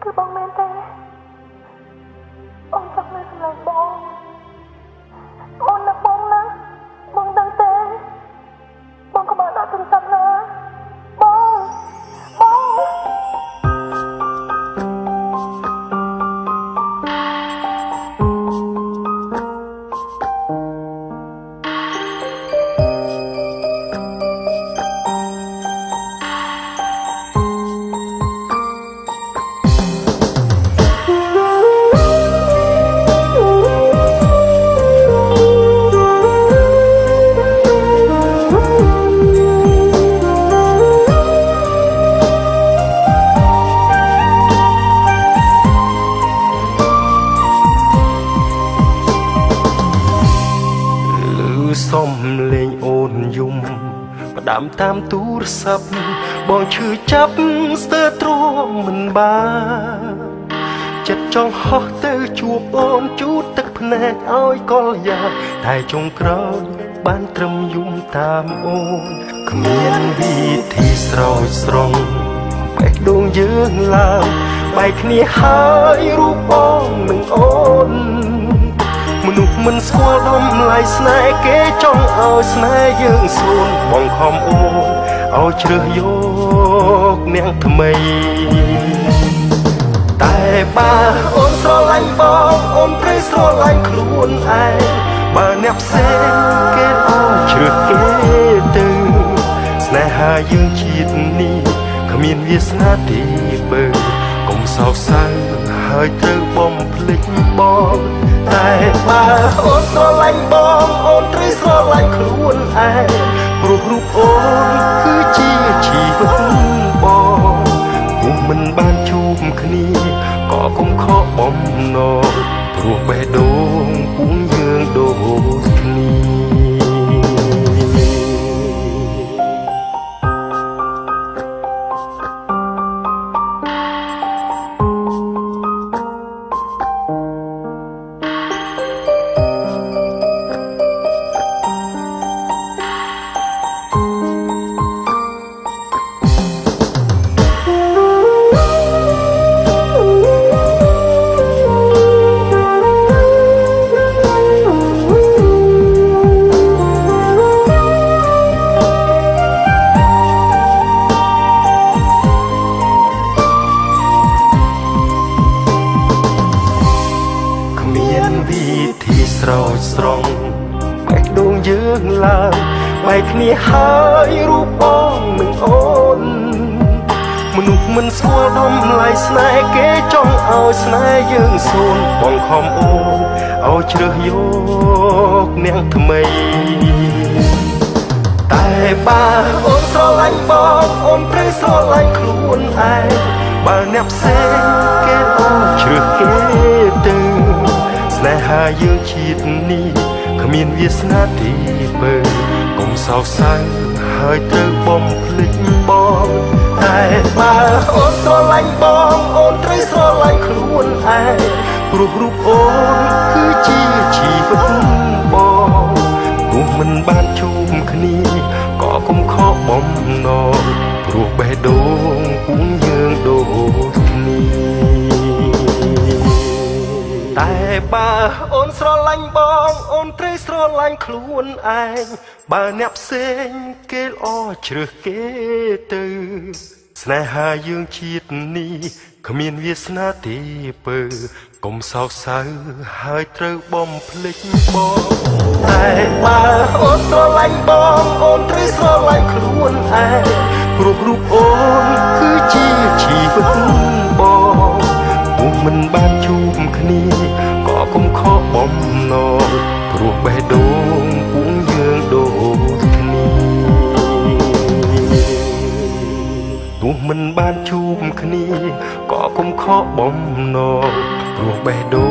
គឺបងមែនទេអូនចង់នៅសម្លាញ់បងអូននឹកបងណាបងដឹងទេបងក៏បានដាក់ទូរស័ព្ទណាបងសំលេងអូនយំផ្ដាំតាមទូរស័ព្ទបងឈឺចាប់ស្ទើរទ្រាំមិនបានចិត្តចង់ហោះទៅជួបអូនជូតទឹកភ្នែកឲ្យកលយ៉ាងតែចុងក្រោយបានត្រឹមយំតាមអូនគ្មានវិធីស្រោចស្រង់បេះដូងយើងឡើងបែកគ្នាហើយរូបបងនឹងអូនមនុស្សមិនស្គាល់ដំឡៃស្នេហ៍គេចង់ឲ្យស្នេហ៍យើងសួនបងខំអូនឲ្យជ្រើសយកអ្នកថ្មីតែបើអូនស្រឡាញ់បងអូនព្រៃស្រឡាញ់ខ្លួនឯងបើអ្នកផ្សេងគេឲ្យជ្រើសគេទៅស្នេហាយើងជាតិនេះគ្មានវាសនាទេបើកុំសោកសៅហើយត្រូវបំភ្លេចបងតែបើអូនស្រឡាញ់បងអូនត្រូវស្រឡាញ់ខ្លួនឯងព្រោះរូបអូនគឺជាជីវិតបងព្រោះមិនបានជួបគ្នាក៏កុំខកបំណងព្រោះបេះដូងពួកយើងដូចគ្នាវិធីស្រោចស្រង់បេះដូងយើងឡើងបែកគ្នាហើយរូបបងនឹងអូនមនុស្សមិនស្គាល់ដំឡៃស្នេហ៍គេចង់ឲ្យស្នេហ៍យើងសួនបងខំអូនឲ្យជ្រើសយកអ្នកថ្មីតែបើអូនស្រឡាញ់បងអូនព្រៃស្រឡាញ់ខ្លួនឯងបើអ្នកផ្សេងគេឲ្យជ្រើសគេទៅស្នេហាយើងជាតិនេះគ្មានវាសនាទេបើកុំសោកសៅហើយត្រូវបំភ្លេចបងតែបើអូនស្រឡាញ់បងអូនត្រូវស្រឡាញ់ខ្លួនឯងព្រោះរូបអូនគឺជាជីវិតបងទោះមិនបានជួបគ្នាក៏កុំខកបំណងព្រោះបេះដូងពួកយើងដូចគ្នាតែបើអូនស្រឡាញ់បងអូនត្រូវស្រឡាញ់ខ្លួនឯងបើអ្នកផ្សេងគេល្អជ្រើសគេទៅស្នេហាយើងជាតិនេះគ្មានវាសនាទេបើកុំសោកសៅហើយត្រូវបំភ្លេចបងតែបើអូនស្រឡាញ់បងអូនត្រូវស្រឡាញ់ខ្លួនឯងព្រោះរូបអូនគឺជាជីវិតបងទោះមិនបានជួបគ្នាក៏កុំខកបំណងព្រោះបេះដូងពួកយើងដូចគ្នាទោះមិនបានជួបគ្នាក៏កុំខកបំណងព្រោះបេះដូ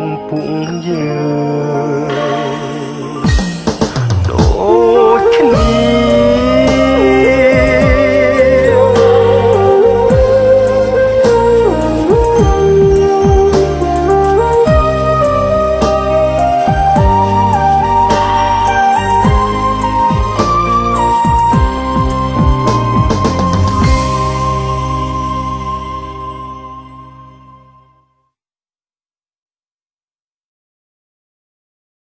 ងពួកយើងដូចគ្នា